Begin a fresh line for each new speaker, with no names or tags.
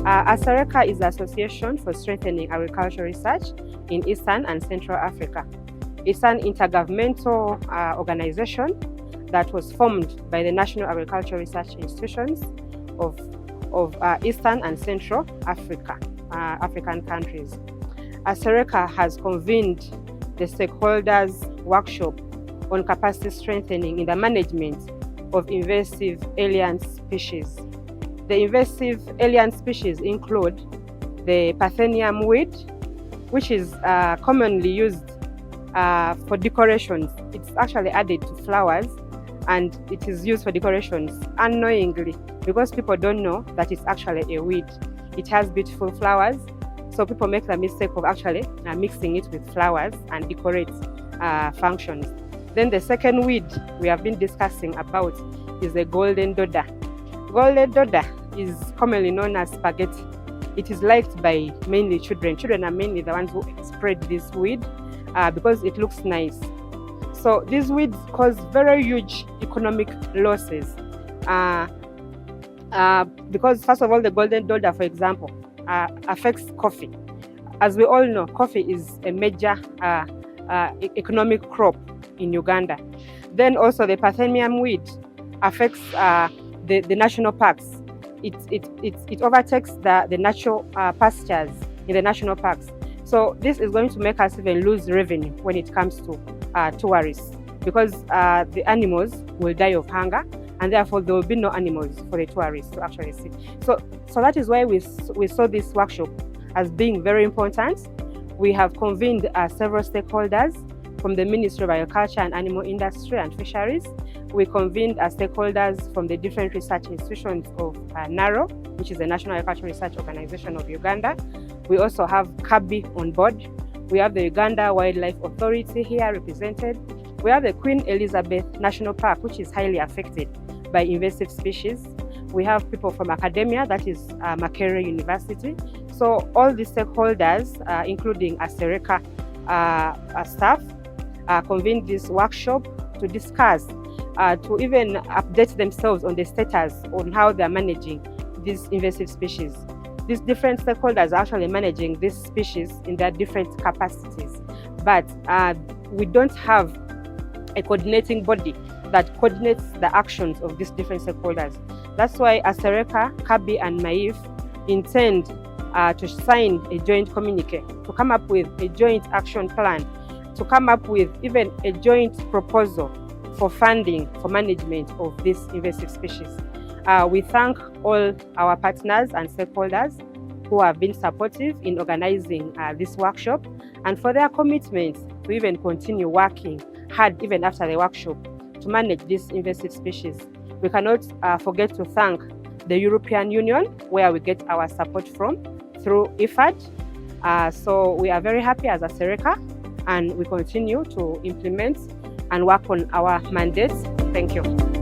ASARECA is the Association for Strengthening Agricultural Research in Eastern and Central Africa. It's an intergovernmental organization that was formed by the National Agricultural Research Institutions of Eastern and Central Africa, African countries. ASARECA has convened the stakeholders workshop on capacity strengthening in the management of invasive alien species. The invasive alien species include the Parthenium weed, which is commonly used for decorations. It's actually added to flowers and it is used for decorations unknowingly because people don't know that it's actually a weed. It has beautiful flowers, so people make the mistake of actually mixing it with flowers and decorate functions. Then the second weed we have been discussing about is the golden dodder. Golden dodder is commonly known as spaghetti. It is liked by mainly children. Children are mainly the ones who spread this weed because it looks nice. So these weeds cause very huge economic losses because first of all, the golden dodder, for example, affects coffee. As we all know, coffee is a major economic crop in Uganda. Then also the Parthenium weed affects the national parks. It overtakes the natural pastures in the national parks. So this is going to make us even lose revenue when it comes to tourists, because the animals will die of hunger, and therefore there will be no animals for the tourists to actually see. So that is why we saw this workshop as being very important. We have convened several stakeholders from the Ministry of Agriculture and Animal Industry and Fisheries. We convened stakeholders from the different research institutions of NARO, which is the National Agricultural Research Organization of Uganda. We also have KABI on board. We have the Uganda Wildlife Authority here represented. We have the Queen Elizabeth National Park, which is highly affected by invasive species. We have people from academia, that is Makerere University. So all the stakeholders, including ASARECA staff, convened this workshop to discuss, to even update themselves on the status on how they are managing these invasive species. These different stakeholders are actually managing these species in their different capacities, but we don't have a coordinating body that coordinates the actions of these different stakeholders. That's why ASARECA, KABI and MAIF intend to sign a joint communique, to come up with a joint action plan, to come up with even a joint proposal for funding for management of these invasive species. We thank all our partners and stakeholders who have been supportive in organizing this workshop and for their commitment to even continue working hard even after the workshop to manage these invasive species. We cannot forget to thank the European Union, where we get our support from through IFAD. So we are very happy as ASARECA, and we continue to implement and work on our mandates. Thank you.